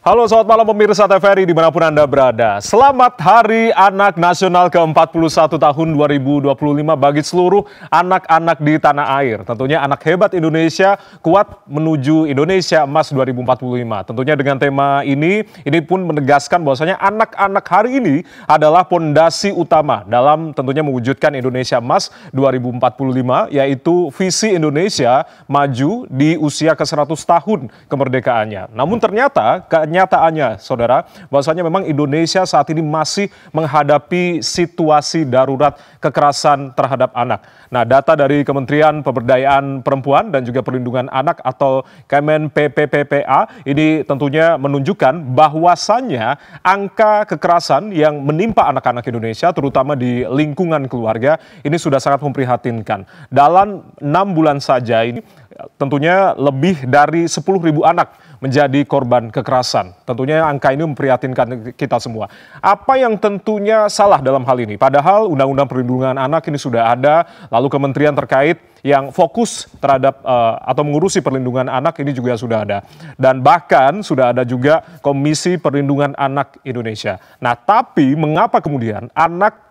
Halo, selamat malam pemirsa TVRI dimanapun Anda berada. Selamat Hari Anak Nasional ke-41 tahun 2025 bagi seluruh anak-anak di tanah air. Tentunya anak hebat Indonesia kuat menuju Indonesia Emas 2045. Tentunya dengan tema ini pun menegaskan bahwasanya anak-anak hari ini adalah pondasi utama dalam tentunya mewujudkan Indonesia Emas 2045, yaitu visi Indonesia maju di usia ke-100 tahun kemerdekaannya. Namun ternyata kenyataannya, saudara, bahwasanya memang Indonesia saat ini masih menghadapi situasi darurat kekerasan terhadap anak. Nah, data dari Kementerian Pemberdayaan Perempuan dan juga Perlindungan Anak atau Kemen PPPPA ini tentunya menunjukkan bahwasannya angka kekerasan yang menimpa anak-anak Indonesia, terutama di lingkungan keluarga, ini sudah sangat memprihatinkan. Dalam 6 bulan saja ini tentunya lebih dari 10.000 anak menjadi korban kekerasan. Tentunya angka ini memprihatinkan kita semua. Apa yang tentunya salah dalam hal ini? Padahal Undang-Undang Perlindungan Anak ini sudah ada, lalu kementerian terkait yang fokus terhadap atau mengurusi perlindungan anak ini juga sudah ada. Dan bahkan sudah ada juga Komisi Perlindungan Anak Indonesia. Nah, tapi mengapa kemudian anak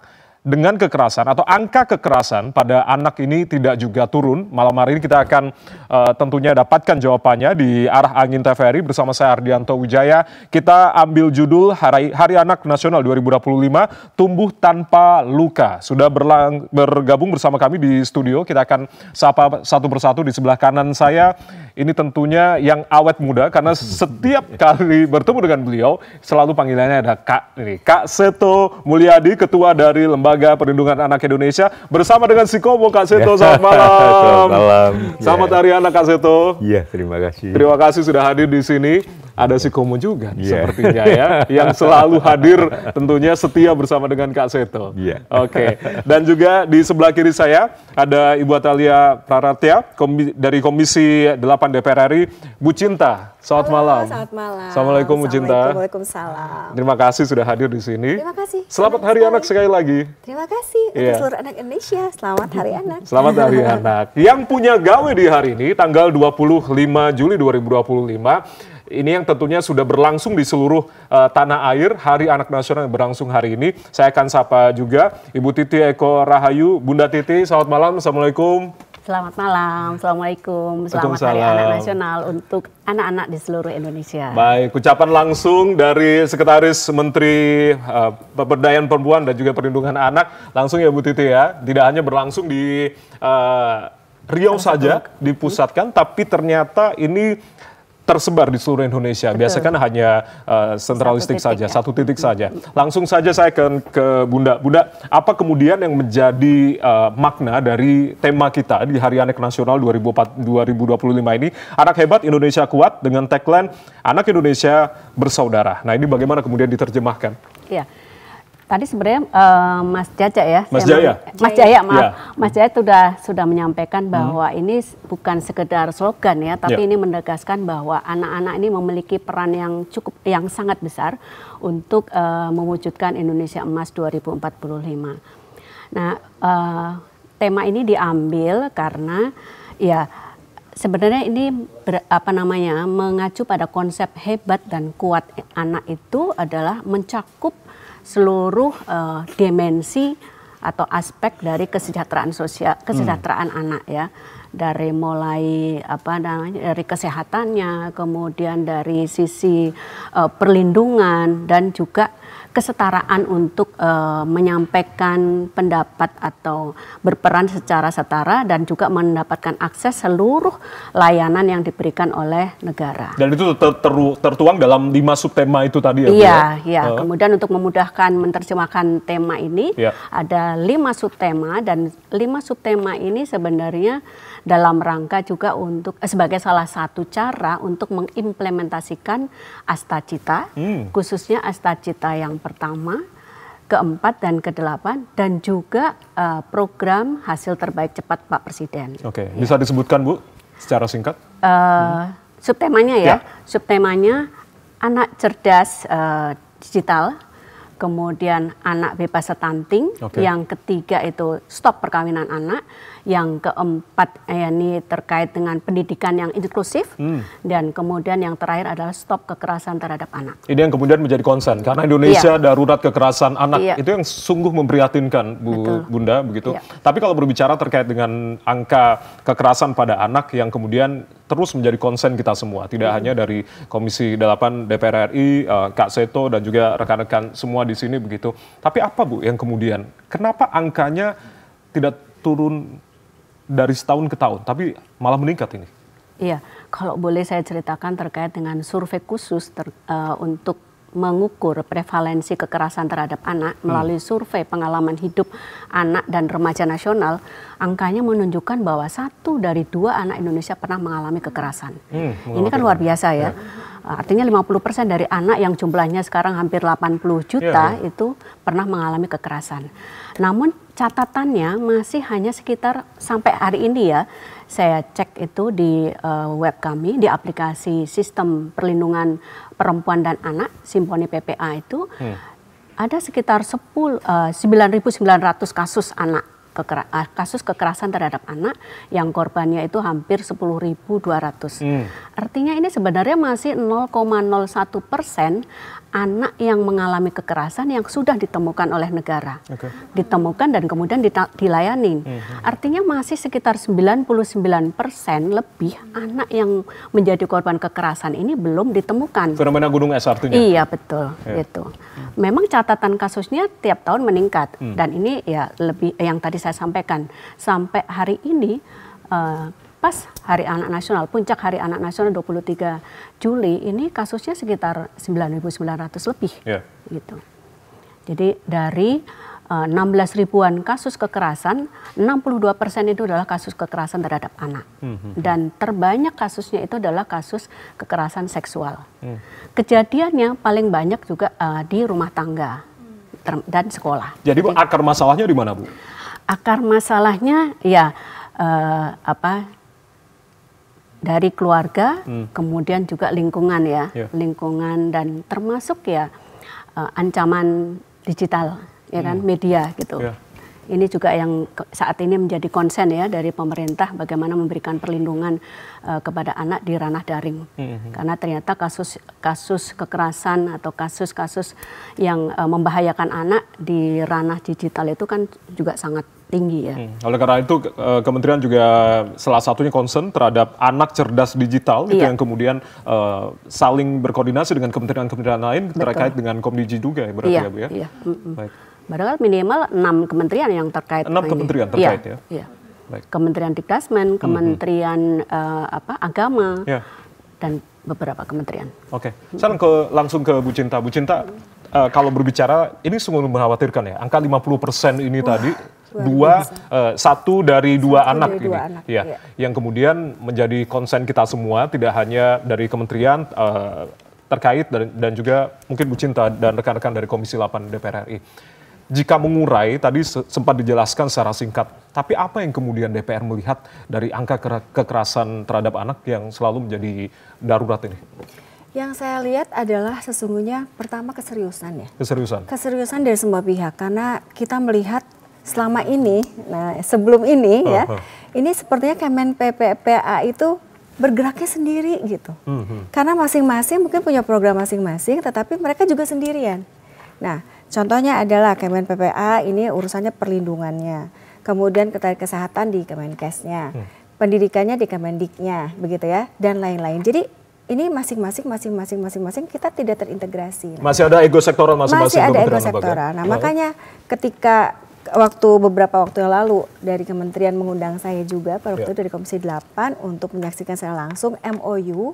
dengan kekerasan atau angka kekerasan pada anak ini tidak juga turun? Malam hari ini kita akan tentunya dapatkan jawabannya di Arah Angin TVRI bersama saya Ardianto Wijaya. Kita ambil judul Hari Anak Nasional 2025 Tumbuh Tanpa Luka. Sudah bergabung bersama kami di studio. Kita akan sapa satu persatu. Di sebelah kanan saya ini tentunya yang awet muda karena setiap kali bertemu dengan beliau selalu panggilannya ada Kak Seto Mulyadi, ketua dari Lembaga Perlindungan Anak Indonesia, bersama dengan si Komo. Kak Seto, selamat malam. Selamat malam. Selamat Hari Anak, Kak Seto. Iya, terima kasih. Terima kasih sudah hadir di sini. Ada si Komo juga sepertinya ya, yang selalu hadir tentunya setia bersama dengan Kak Seto. Oke. Dan juga di sebelah kiri saya ada Ibu Atalia Praratya dari Komisi 8 DPR RI, Bu Cinta. Selamat malam. Selamat malam. Assalamualaikum Bu Cinta. Waalaikumsalam. Terima kasih sudah hadir di sini. Terima kasih. Selamat Hari Anak sekali lagi. Terima kasih untuk seluruh anak Indonesia. Selamat Hari Anak. Selamat Hari Anak. Yang punya gawe di hari ini tanggal 25 Juli 2025. Ini yang tentunya sudah berlangsung di seluruh tanah air, Hari Anak Nasional yang berlangsung hari ini. Saya akan sapa juga Ibu Titi Eko Rahayu. Bunda Titi, selamat malam. Assalamualaikum. Selamat malam. Assalamualaikum. Selamat Hari Anak Nasional untuk anak-anak di seluruh Indonesia. Baik, ucapan langsung dari Sekretaris Menteri Pemberdayaan Perempuan dan juga Perlindungan Anak. Langsung ya Bu Titi ya. Tidak hanya berlangsung di Riau saja dipusatkan, tapi ternyata ini tersebar di seluruh Indonesia. Betul. Biasanya kan hanya sentralistik saja, satu titik saja. Langsung saja saya ke Bunda. Bunda, apa kemudian yang menjadi makna dari tema kita di Hari Anak Nasional 2025 ini? Anak hebat Indonesia kuat dengan tagline Anak Indonesia bersaudara. Nah, ini bagaimana kemudian diterjemahkan? Iya. Tadi sebenarnya Mas Jaja ya, Mas Jaya, maaf, ya. Mas Jaya sudah menyampaikan bahwa ini bukan sekedar slogan ya, tapi ini menegaskan bahwa anak-anak ini memiliki peran yang sangat besar untuk mewujudkan Indonesia Emas 2045. Nah, tema ini diambil karena ya sebenarnya ini mengacu pada konsep hebat dan kuat anak itu adalah mencakup seluruh dimensi atau aspek dari kesejahteraan sosial, kesejahteraan anak ya, dari mulai dari kesehatannya, kemudian dari sisi perlindungan dan juga kesetaraan untuk menyampaikan pendapat atau berperan secara setara dan juga mendapatkan akses seluruh layanan yang diberikan oleh negara. Dan itu tertuang dalam 5 subtema itu tadi ya? Iya. Kemudian untuk memudahkan menerjemahkan tema ini ada 5 subtema dan 5 subtema ini sebenarnya dalam rangka juga untuk sebagai salah satu cara untuk mengimplementasikan Astacita, khususnya Astacita yang pertama, keempat dan ke-8 dan juga program hasil terbaik cepat Pak Presiden. Oke, bisa disebutkan Bu secara singkat? Subtemanya ya, subtemanya anak cerdas digital, kemudian anak bebas stunting, yang ketiga itu stop perkawinan anak, Yang keempat ini terkait dengan pendidikan yang inklusif. Dan kemudian yang terakhir adalah stop kekerasan terhadap anak. Ini yang kemudian menjadi concern karena Indonesia darurat kekerasan anak. Itu yang sungguh memprihatinkan, Bunda, begitu. Tapi kalau berbicara terkait dengan angka kekerasan pada anak yang kemudian terus menjadi concern kita semua, tidak hanya dari Komisi 8 DPR RI, Kak Seto dan juga rekan-rekan semua di sini begitu. Tapi apa, Bu, yang kemudian kenapa angkanya tidak turun dari setahun ke tahun, tapi malah meningkat ini? Iya, kalau boleh saya ceritakan terkait dengan survei khusus untuk mengukur prevalensi kekerasan terhadap anak melalui survei pengalaman hidup anak dan remaja nasional, angkanya menunjukkan bahwa 1 dari 2 anak Indonesia pernah mengalami kekerasan. Ini kan luar biasa ya. Artinya 50% dari anak yang jumlahnya sekarang hampir 80 juta itu pernah mengalami kekerasan. Namun catatannya masih hanya sekitar sampai hari ini ya, saya cek itu di web kami, di aplikasi Sistem Perlindungan Perempuan dan Anak, Simponi PPA itu, ada sekitar 9.900 kasus anak. Kasus kekerasan terhadap anak yang korbannya itu hampir 10.200. Artinya ini sebenarnya masih 0,01% anak yang mengalami kekerasan yang sudah ditemukan oleh negara. Ditemukan dan kemudian dilayani. Artinya masih sekitar 99% lebih anak yang menjadi korban kekerasan ini belum ditemukan. Fenomena gunung es artinya? Iya, betul. Gitu. Memang catatan kasusnya tiap tahun meningkat. Dan ini ya lebih yang tadi saya sampaikan. Sampai hari ini pas Hari Anak Nasional, puncak Hari Anak Nasional 23 Juli, ini kasusnya sekitar 9.900 lebih. Gitu. Jadi dari 16 ribuan kasus kekerasan, 62% itu adalah kasus kekerasan terhadap anak. Dan terbanyak kasusnya itu adalah kasus kekerasan seksual. Kejadiannya paling banyak juga di rumah tangga dan sekolah. Jadi akar masalahnya di mana, Bu? Akar masalahnya ya dari keluarga, kemudian juga lingkungan ya, lingkungan dan termasuk ya ancaman digital, ya kan, media gitu. Ini juga yang saat ini menjadi concern ya dari pemerintah, bagaimana memberikan perlindungan kepada anak di ranah daring. Karena ternyata kasus kekerasan atau kasus-kasus yang membahayakan anak di ranah digital itu kan juga sangat tinggi ya. Oleh karena itu kementerian juga salah satunya concern terhadap anak cerdas digital, itu yang kemudian saling berkoordinasi dengan kementerian-kementerian lain terkait dengan Komdigi juga ya, berarti ya, Bu ya? Baik. Padahal minimal 6 kementerian yang terkait. 6 kementerian terkait ya? Iya. Kementerian Dikdasmen, Kementerian Agama, dan beberapa kementerian. Oke, saya langsung ke Bu Cinta. Bu Cinta, kalau berbicara, ini sungguh mengkhawatirkan ya, angka 50% ini tadi, satu dari dua anak ini. Yang kemudian menjadi concern kita semua, tidak hanya dari kementerian terkait dan juga mungkin Bu Cinta dan rekan-rekan dari Komisi 8 DPR RI. Jika mengurai, tadi sempat dijelaskan secara singkat, tapi apa yang kemudian DPR melihat dari angka kekerasan terhadap anak yang selalu menjadi darurat ini? Yang saya lihat adalah sesungguhnya pertama keseriusan ya. Keseriusan dari semua pihak, karena kita melihat selama ini, nah sebelum ini ini sepertinya Kemen PPA itu bergeraknya sendiri gitu. Karena masing-masing mungkin punya program masing-masing, tetapi mereka juga sendirian. Nah, contohnya adalah Kemen PPA ini urusannya perlindungannya, kemudian kesehatan di Kemenkesnya, pendidikannya di Kemendiknya, begitu ya, dan lain-lain. Jadi ini masing-masing kita tidak terintegrasi. Masih ada ego sektoral masing-masing. Masih ada ego sektoral. Nah, makanya ketika beberapa waktu yang lalu dari kementerian mengundang saya juga pada waktu itu dari Komisi 8 untuk menyaksikan secara langsung MOU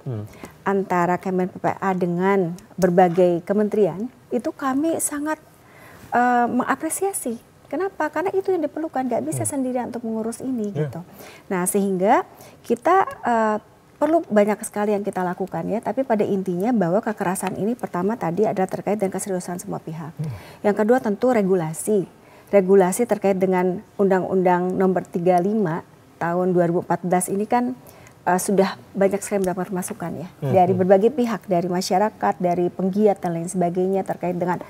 antara Kemen PPA dengan berbagai kementerian, itu kami sangat mengapresiasi. Kenapa? Karena itu yang diperlukan, nggak bisa sendirian untuk mengurus ini gitu. Nah, sehingga kita perlu banyak sekali yang kita lakukan ya, tapi pada intinya bahwa kekerasan ini pertama tadi adalah terkait dengan keseriusan semua pihak. Yang kedua tentu regulasi terkait dengan Undang-Undang Nomor 35 tahun 2014 ini kan sudah banyak sekali mendapat masukan ya dari berbagai pihak, dari masyarakat, dari penggiat dan lain sebagainya terkait dengan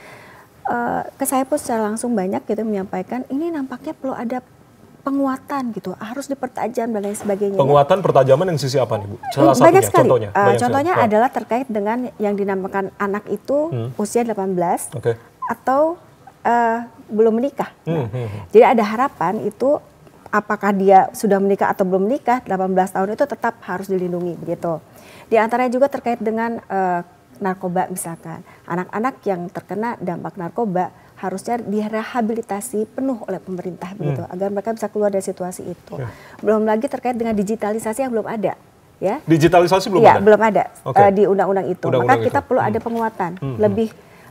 ke saya pun secara langsung banyak gitu menyampaikan ini nampaknya perlu ada penguatan gitu, harus dipertajam dan lain sebagainya. Penguatan pertajaman yang sisi apa nih Bu? Salah satunya, banyak sekali. contohnya adalah terkait dengan yang dinamakan anak itu usia 18 atau belum menikah. Jadi ada harapan itu apakah dia sudah menikah atau belum menikah, 18 tahun itu tetap harus dilindungi begitu. Di antaranya juga terkait dengan narkoba misalkan. Anak-anak yang terkena dampak narkoba harusnya direhabilitasi penuh oleh pemerintah begitu agar mereka bisa keluar dari situasi itu. Belum lagi terkait dengan digitalisasi yang belum ada, ya. Digitalisasi belum ada? ada? Belum ada di undang-undang itu. Maka kita perlu ada penguatan,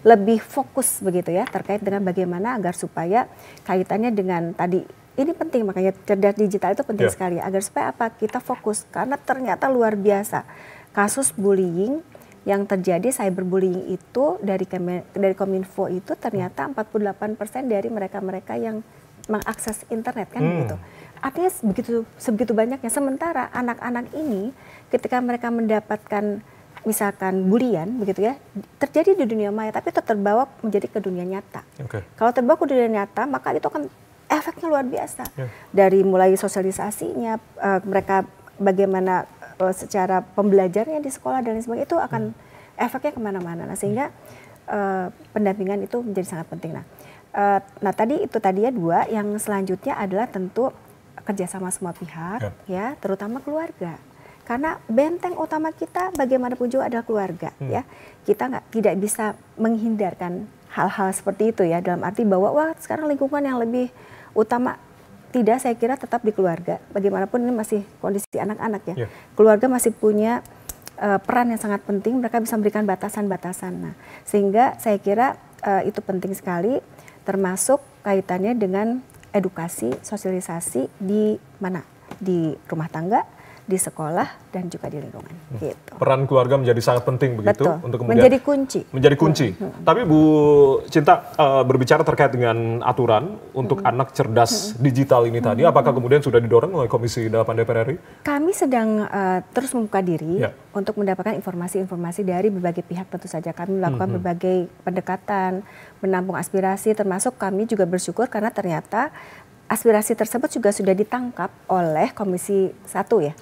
lebih fokus begitu ya terkait dengan bagaimana agar supaya kaitannya dengan tadi ini penting, makanya cerdas digital itu penting sekali agar supaya apa? Kita fokus karena ternyata luar biasa kasus bullying yang terjadi, cyberbullying itu dari Kominfo itu ternyata 48% dari mereka-mereka yang mengakses internet kan gitu. Artinya sebegitu banyaknya. Sementara anak-anak ini ketika mereka mendapatkan misalkan bulian begitu ya, terjadi di dunia maya tapi itu terbawa menjadi ke dunia nyata. Kalau terbawa ke dunia nyata maka itu akan efeknya luar biasa. Dari mulai sosialisasinya, mereka bagaimana secara pembelajarannya di sekolah dan lain sebagainya itu akan efeknya kemana-mana. Nah, sehingga pendampingan itu menjadi sangat penting. Nah tadi ya 2. Yang selanjutnya adalah tentu kerjasama semua pihak, ya terutama keluarga. Karena benteng utama kita bagaimanapun juga adalah keluarga, ya. Kita tidak bisa menghindarkan hal-hal seperti itu ya. Dalam arti bahwa wah sekarang lingkungan yang lebih utama. Tidak, saya kira tetap di keluarga. Bagaimanapun ini masih kondisi anak-anak ya. Keluarga masih punya peran yang sangat penting. Mereka bisa memberikan batasan-batasan. Nah, sehingga saya kira itu penting sekali, termasuk kaitannya dengan edukasi, sosialisasi di mana? Di rumah tangga, di sekolah, dan juga di lingkungan. Gitu. Peran keluarga menjadi sangat penting begitu. Betul. Untuk kemudian menjadi kunci. Tapi Bu Cinta berbicara terkait dengan aturan untuk anak cerdas digital ini tadi, apakah kemudian sudah didorong oleh Komisi 8 DPR RI? Kami sedang terus membuka diri untuk mendapatkan informasi-informasi dari berbagai pihak. Tentu saja kami melakukan berbagai pendekatan, menampung aspirasi, termasuk kami juga bersyukur karena ternyata aspirasi tersebut juga sudah ditangkap oleh Komisi 1 ya,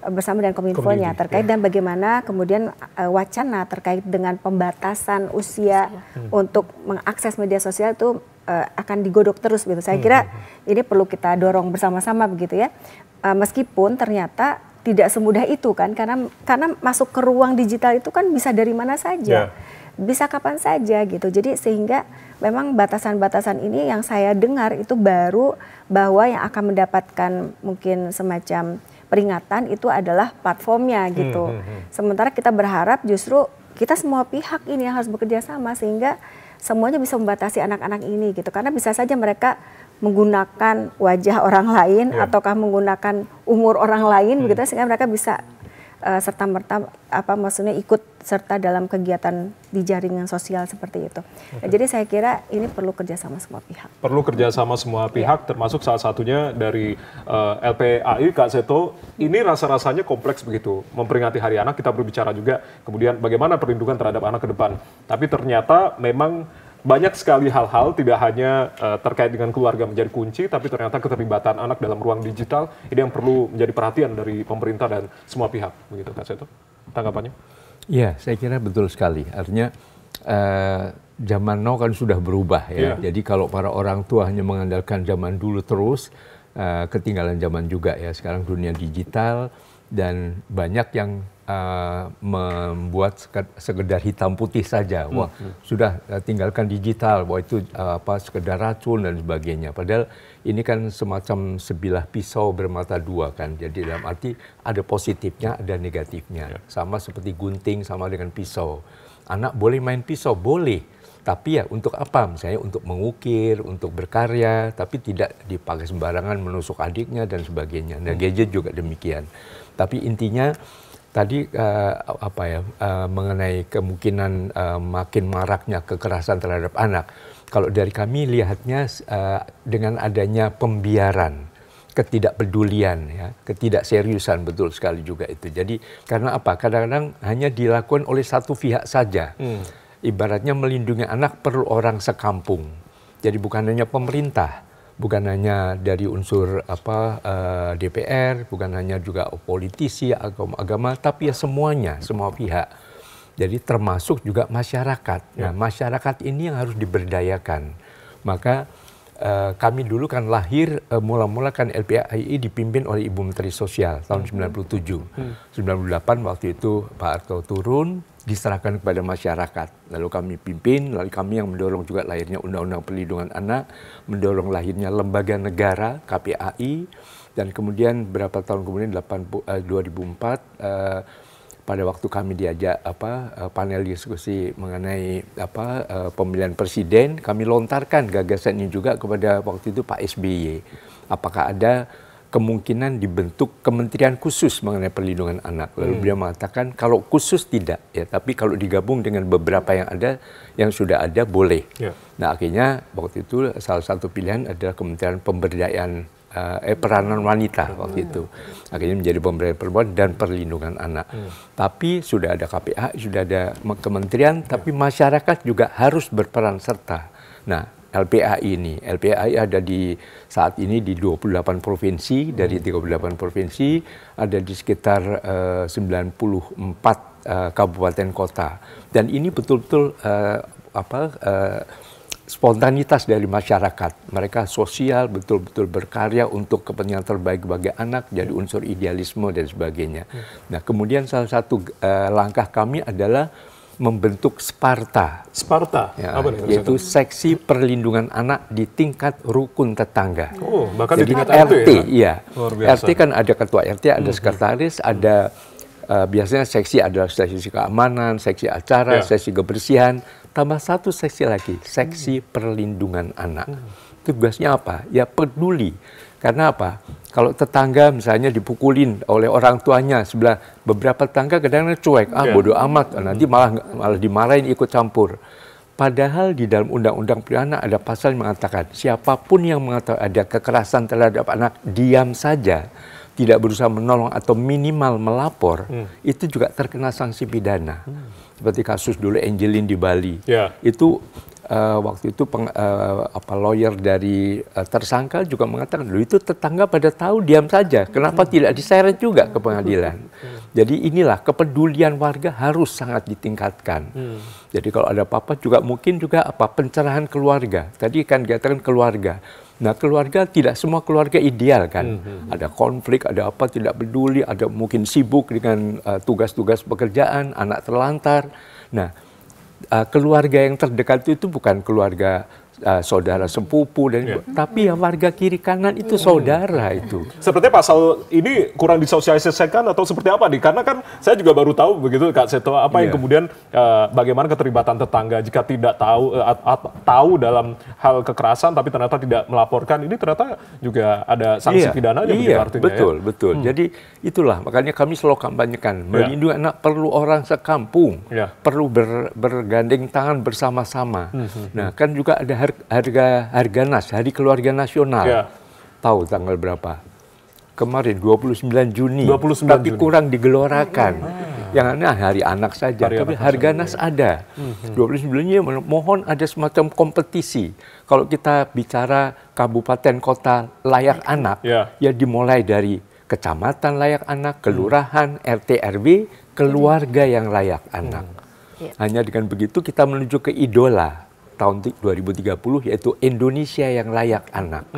bersama dengan Kominfo-nya terkait dan bagaimana kemudian wacana terkait dengan pembatasan usia untuk mengakses media sosial itu akan digodok terus gitu. Saya kira ini perlu kita dorong bersama-sama begitu ya, meskipun ternyata tidak semudah itu kan, karena masuk ke ruang digital itu kan bisa dari mana saja. Bisa kapan saja gitu. Jadi sehingga memang batasan-batasan ini yang saya dengar itu baru bahwa yang akan mendapatkan mungkin semacam peringatan itu adalah platformnya gitu. Sementara kita berharap justru kita semua pihak ini yang harus bekerja sama sehingga semuanya bisa membatasi anak-anak ini gitu. Karena bisa saja mereka menggunakan wajah orang lain ataukah menggunakan umur orang lain begitu sehingga mereka bisa serta-merta ikut serta dalam kegiatan di jaringan sosial seperti itu. Nah, jadi saya kira ini perlu kerjasama semua pihak. Perlu kerjasama semua pihak, termasuk salah satunya dari LPAI, Kak Seto. Ini rasa-rasanya kompleks begitu. Memperingati Hari Anak, kita berbicara juga kemudian bagaimana perlindungan terhadap anak ke depan. Tapi ternyata memang banyak sekali hal-hal, tidak hanya terkait dengan keluarga menjadi kunci, tapi ternyata keterlibatan anak dalam ruang digital ini yang perlu menjadi perhatian dari pemerintah dan semua pihak. Begitu, Kak Seto. Tanggapannya? Ya, saya kira betul sekali. Artinya zaman now kan sudah berubah ya. Jadi kalau para orang tua hanya mengandalkan zaman dulu terus, ketinggalan zaman juga ya. Sekarang dunia digital dan banyak yang membuat sekedar hitam putih saja. Wah, sudah tinggalkan digital, wah itu sekedar racun dan sebagainya. Padahal ini kan semacam sebilah pisau bermata dua kan. Jadi dalam arti ada positifnya, ada negatifnya. Sama seperti gunting sama dengan pisau. Anak boleh main pisau, boleh. Tapi ya untuk apa? Misalnya untuk mengukir, untuk berkarya, tapi tidak dipakai sembarangan menusuk adiknya dan sebagainya. Nah, gadget juga demikian. Tapi intinya tadi mengenai kemungkinan makin maraknya kekerasan terhadap anak. Kalau dari kami lihatnya dengan adanya pembiaran, ketidakpedulian, ya, ketidakseriusan, betul sekali juga itu. Jadi karena apa? Kadang-kadang hanya dilakukan oleh satu pihak saja. Ibaratnya melindungi anak perlu orang sekampung. Jadi bukan hanya pemerintah, bukan hanya dari unsur DPR, bukan hanya juga politisi, agama, tapi ya semuanya, semua pihak. Jadi termasuk juga masyarakat. Nah, masyarakat ini yang harus diberdayakan. Maka kami dulu kan lahir, mula-mula kan LPAI dipimpin oleh Ibu Menteri Sosial tahun 97. 98 waktu itu Pak Harto turun, diserahkan kepada masyarakat. Lalu kami pimpin, lalu kami yang mendorong juga lahirnya Undang-Undang Perlindungan Anak, mendorong lahirnya lembaga negara, KPAI, dan kemudian berapa tahun kemudian, 2004, pada waktu kami diajak panel diskusi mengenai pemilihan presiden, kami lontarkan gagasan ini juga kepada waktu itu Pak SBY. Apakah ada kemungkinan dibentuk kementerian khusus mengenai perlindungan anak? Lalu beliau mengatakan kalau khusus tidak, ya, tapi kalau digabung dengan beberapa yang sudah ada boleh. Nah, akhirnya waktu itu salah satu pilihan adalah Kementerian Pemberdayaan peranan wanita waktu itu. Akhirnya menjadi pemberdayaan perempuan dan perlindungan anak. Tapi sudah ada KPA, sudah ada kementerian, tapi masyarakat juga harus berperan serta. Nah, LPAI ada saat ini di 28 provinsi, dari 38 provinsi, ada di sekitar 94 kabupaten kota. Dan ini betul-betul spontanitas dari masyarakat. Mereka sosial, betul-betul berkarya untuk kepentingan terbaik bagi anak, jadi unsur idealisme dan sebagainya. Nah, kemudian salah satu langkah kami adalah membentuk Sparta. Sparta? Ya, apa nih, yaitu Seksi Perlindungan Anak di tingkat rukun tetangga. Oh, bahkan jadi di tingkat RT, ya? Iya. RT kan ada ketua RT, ada sekretaris, ada biasanya seksi adalah seksi keamanan, seksi acara, seksi kebersihan. Tambah satu seksi lagi, seksi perlindungan anak. Tugasnya apa? Ya peduli. Karena apa? Kalau tetangga misalnya dipukulin oleh orang tuanya sebelah, beberapa tetangga kadang-kadang cuek, bodoh amat, nanti malah dimarahin ikut campur. Padahal di dalam Undang-Undang Perlindungan Anak ada pasal yang mengatakan siapapun yang mengatakan ada kekerasan terhadap anak, diam saja, tidak berusaha menolong atau minimal melapor, itu juga terkena sanksi pidana. Seperti kasus dulu Angelin di Bali. Itu waktu itu lawyer dari tersangka juga mengatakan, loh itu tetangga pada tahu diam saja, kenapa tidak diseret juga ke pengadilan? Jadi inilah kepedulian warga harus sangat ditingkatkan. Jadi kalau ada apa-apa juga mungkin juga pencerahan keluarga. Tadi kan dikatakan keluarga. Nah, keluarga tidak semua keluarga ideal kan. Ada konflik, ada apa tidak peduli, ada mungkin sibuk dengan tugas-tugas pekerjaan, anak terlantar. Nah, keluarga yang terdekat itu bukan keluarga saudara sepupu dan tapi ya warga kiri kanan itu saudara itu. Sepertinya pasal ini kurang disosialisasikan atau seperti apa nih? Karena kan saya juga baru tahu begitu Kak Seto, apa yang kemudian bagaimana keterlibatan tetangga jika tidak tahu dalam hal kekerasan tapi ternyata tidak melaporkan, ini ternyata juga ada sanksi pidana begitu artinya. Betul. Jadi itulah makanya kami selalu kampanyekan melindungi anak perlu orang sekampung, perlu bergandeng tangan bersama-sama. Nah, kan juga ada Harganas, Hari Keluarga Nasional. Tahu tanggal berapa? Kemarin 29 Juni. Tapi kurang digelorakan. Yang aneh Hari Anak saja, tapi Harganas ada. 29 Juni mohon ada semacam kompetisi. Kalau kita bicara kabupaten kota layak anak, ya dimulai dari kecamatan layak anak, kelurahan, RT RW, keluarga yang layak anak. Hanya dengan begitu kita menuju ke idola tahun 2030, yaitu Indonesia yang layak anak.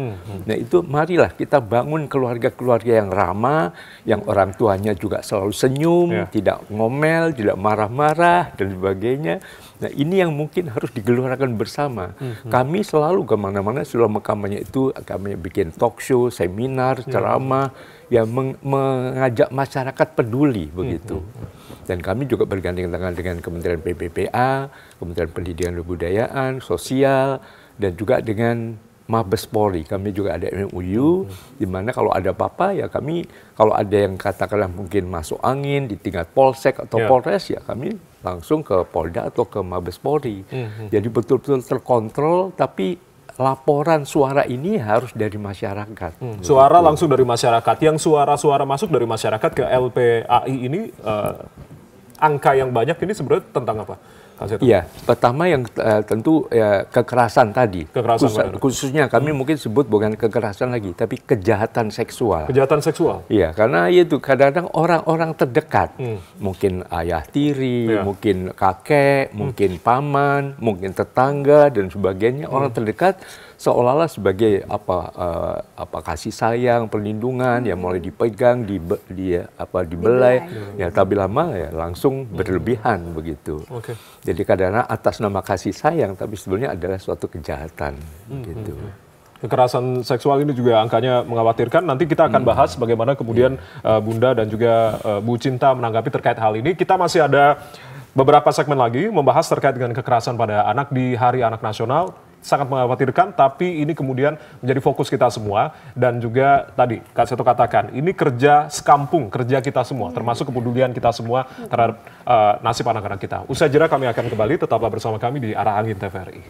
Nah itu marilah kita bangun keluarga-keluarga yang ramah, yang orang tuanya juga selalu senyum, tidak ngomel, tidak marah-marah, dan sebagainya. Nah ini yang mungkin harus digelorakan bersama. Kami selalu kemana-mana selama kampanye itu, kami bikin talk show, seminar, ceramah, yang mengajak masyarakat peduli begitu. Dan kami juga bergandeng tangan dengan Kementerian PPPA, Kementerian Pendidikan dan Kebudayaan, Sosial, dan juga dengan Mabes Polri. Kami juga ada MUU, di mana kalau ada apa-apa ya kami, kalau ada yang katakanlah mungkin masuk angin di tingkat Polsek atau Polres, ya kami langsung ke Polda atau ke Mabes Polri. Jadi betul-betul terkontrol, tapi laporan suara ini harus dari masyarakat. Suara langsung dari masyarakat. Yang suara-suara masuk dari masyarakat ke LPAI ini, angka yang banyak ini sebenarnya tentang apa? Iya, pertama yang tentu kekerasan tadi. Khususnya kami mungkin sebut bukan kekerasan lagi, tapi kejahatan seksual. Kejahatan seksual? Iya, karena itu kadang-kadang orang-orang terdekat, mungkin ayah tiri, mungkin kakek, mungkin paman, mungkin tetangga dan sebagainya, orang terdekat seolah-olah sebagai apa kasih sayang, perlindungan, ya mulai dipegang, dibelai, ya tapi lama ya langsung berlebihan begitu. Jadi kadang-kadang atas nama kasih sayang, tapi sebenarnya adalah suatu kejahatan gitu. Kekerasan seksual ini juga angkanya mengkhawatirkan. Nanti kita akan bahas bagaimana kemudian Bunda dan juga Bu Cinta menanggapi terkait hal ini. Kita masih ada beberapa segmen lagi membahas terkait dengan kekerasan pada anak di Hari Anak Nasional. Sangat mengkhawatirkan, tapi ini kemudian menjadi fokus kita semua. Dan juga tadi Kak Seto katakan, ini kerja sekampung, kerja kita semua, termasuk kepedulian kita semua terhadap nasib anak-anak kita. Usai jeda kami akan kembali, tetaplah bersama kami di Arah Angin TVRI.